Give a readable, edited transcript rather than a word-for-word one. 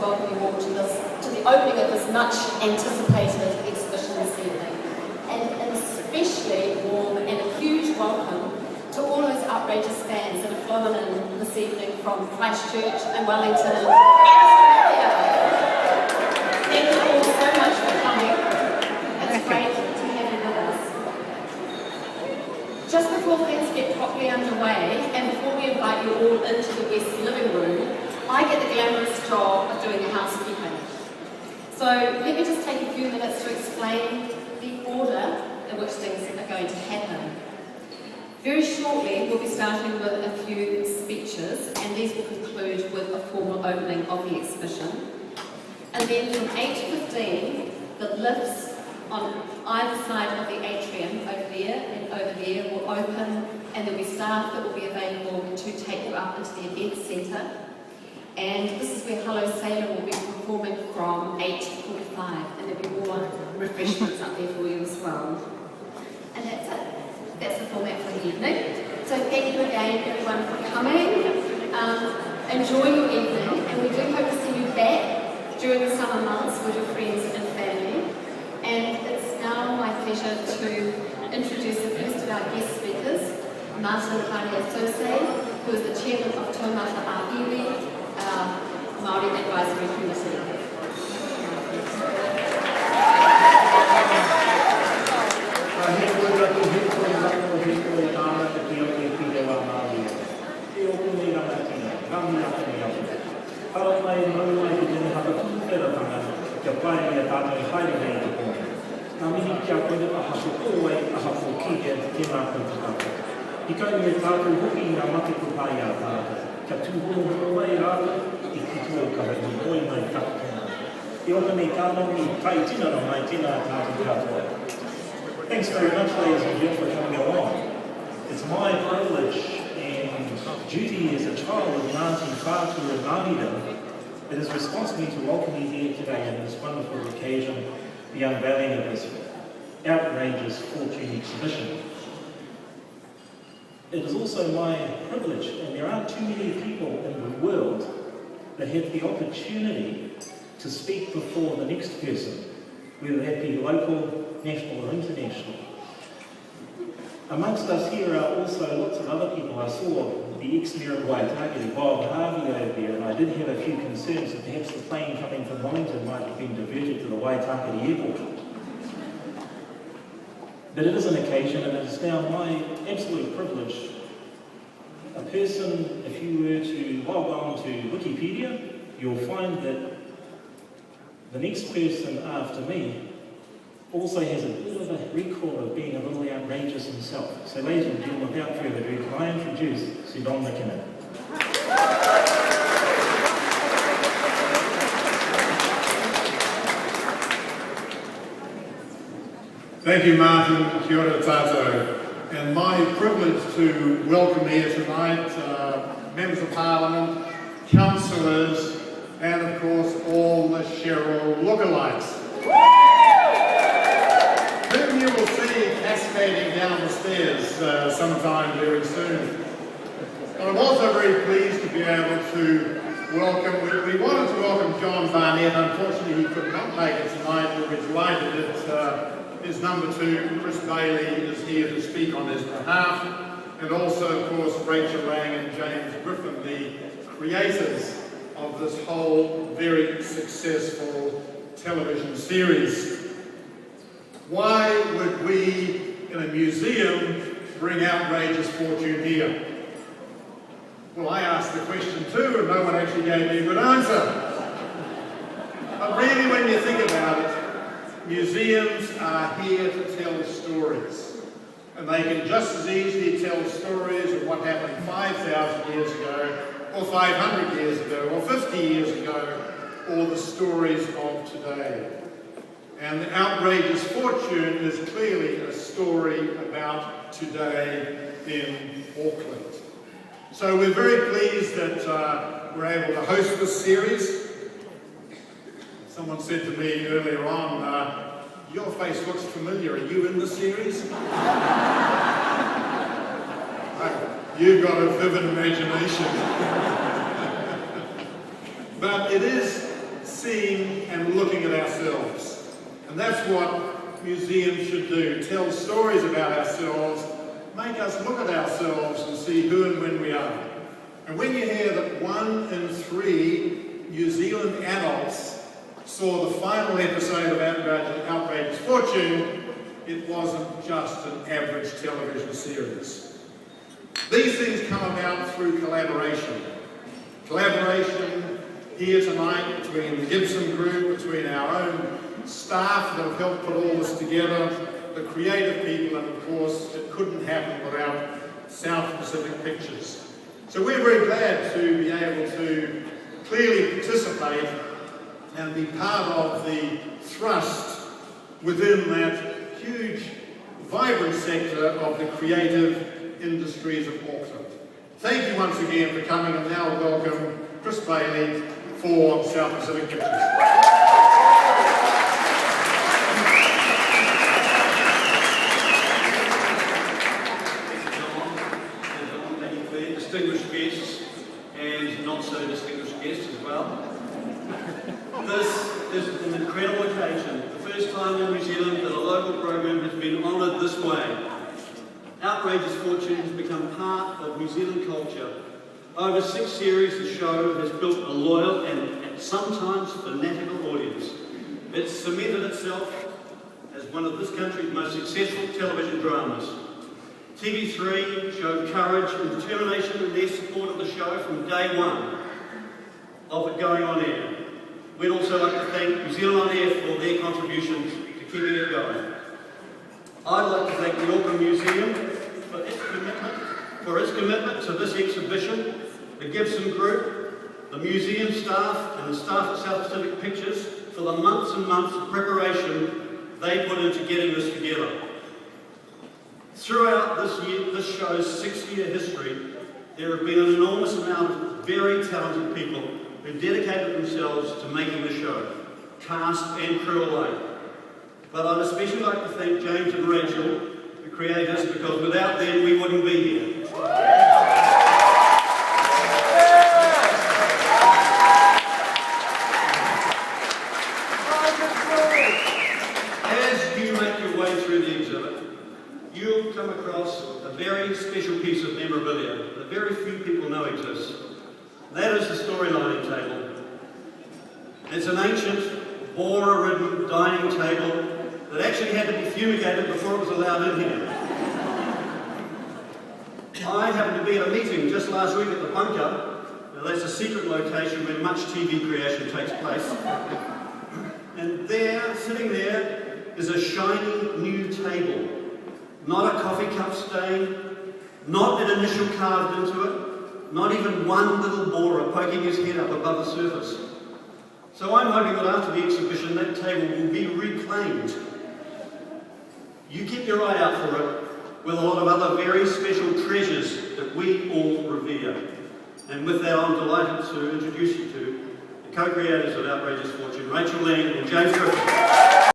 welcome you all to the opening of this much anticipated exhibition this evening. And an especially warm and a huge welcome to all those outrageous fans that have flown in this evening from Christchurch and Wellington and Australia. Thank you all so much for coming. It's great to have you with us. Just before things get properly underway and before we invite you all into the West living room, I get the glamorous job of doing the housekeeping. So let me just take a few minutes to explain the order in which things are going to happen. Very shortly, we'll be starting with a few speeches, and these will conclude with a formal opening of the exhibition. And then from 8:15, the lifts on either side of the atrium, over there and over there, will open, and there'll be staff that will be available to take you up into the event centre. And this is where Hello Sailor will be performing from 8:45, and there'll be more refreshments up there for you as well. And that's it. That's the format for the evening. So thank you again, everyone, for coming. Enjoy your evening, and we do hope to see you back during the summer months with your friends and family. And it's now my pleasure to introduce the first of our guest speakers, Martin Paria-Sose, who is the chairman of Taumata Āiwi, Māori Advisory Committee. Thanks very much, ladies and gentlemen, for coming along. It's my privilege and duty as a child of Ngāti Whātua and Māoridom that has responsible to welcome you here today on this wonderful occasion, the unveiling of this outrageous Fortune exhibition. It is also my privilege, and there aren't too many people in the world that have the opportunity to speak before the next person, whether that be local, national or international. Amongst us here are also lots of other people. I saw the ex-mayor of Waitaki, Bob Harvey, over there, and I did have a few concerns that perhaps the plane coming from Wellington might have been diverted to the Waitaki airport. But it is an occasion, and it is now my absolute privilege. A person, if you were to log on to Wikipedia, you'll find that the next person after me also has a bit of a record of being a little outrageous himself. So ladies and gentlemen, without further ado, can I introduce Sir Don McKinnon. Thank you, Martin. Kia ora tātou. And my privilege to welcome here tonight members of Parliament, councillors, and of course all the Cheryl lookalikes. Whom you will see cascading down the stairs sometime very soon. And I'm also very pleased to be able to welcome, we wanted to welcome John Barnett. Unfortunately he could not make it tonight, but we're delighted that his number two, Chris Bailey, is here to speak on his behalf. And also, of course, Rachel Lang and James Griffin, the creators of this whole very successful television series. Why would we, in a museum, bring outrageous Fortune here? Well, I asked the question too, and no one actually gave me a good answer. But really, when you think about it, museums are here to tell stories. And they can just as easily tell stories of what happened 5,000 years ago, or 500 years ago, or 50 years ago, or the stories of today. And the outrageous Fortune is clearly a story about today in Auckland. So we're very pleased that we're able to host this series. Someone said to me earlier on, your face looks familiar, are you in the series? You've got a vivid imagination. But it is seeing and looking at ourselves. And that's what museums should do, tell stories about ourselves, make us look at ourselves and see who and when we are. And when you hear that 1 in 3 New Zealand adults saw the final episode of Outrageous Fortune, it wasn't just an average television series. These things come about through collaboration. Collaboration here tonight between the Gibson Group, between our own staff that have helped put all this together, the creative people, and of course it couldn't happen without South Pacific Pictures. So we're very glad to be able to clearly participate and be part of the thrust within that huge, vibrant sector of the creative industries of Auckland. Thank you once again for coming, and now welcome Chris Bailey for South Pacific Pictures. Distinguished guests and not so distinguished guests as well. This is an incredible occasion. The first time in New Zealand that a local program has been honoured this way. Outrageous Fortune has become part of New Zealand culture. Over 6 series, the show has built a loyal and sometimes fanatical audience. It's cemented itself as one of this country's most successful television dramas. TV3 showed courage and determination in their support of the show from day one of it going on air. We'd also like to thank New Zealand On Air for their contributions to keeping it going. I'd like to thank the Auckland Museum for its commitment to this exhibition, the Gibson Group, the museum staff and the staff at South Pacific Pictures for the months and months of preparation they put into getting this together. Throughout this show's 6-year history, there have been an enormous amount of very talented people who dedicated themselves to making the show, cast and crew alike. But I'd especially like to thank James and Rachel, the creators, because without them we wouldn't be here. As you make your way through the exhibit, you'll come across a very special piece of memorabilia that very few people know exists. That is the storylining table. It's an ancient, Bora-ridden dining table that actually had to be fumigated before it was allowed in here. I happened to be at a meeting just last week at the Bunker. Now that's a secret location where much TV creation takes place. And there, sitting there, is a shiny new table. Not a coffee cup stain, not an initial carved into it, not even one little borer poking his head up above the surface. So I'm hoping that after the exhibition that table will be reclaimed. You keep your eye out for it with a lot of other very special treasures that we all revere. And with that, I'm delighted to introduce you to the co-creators of Outrageous Fortune, Rachel Lang and James Griffin.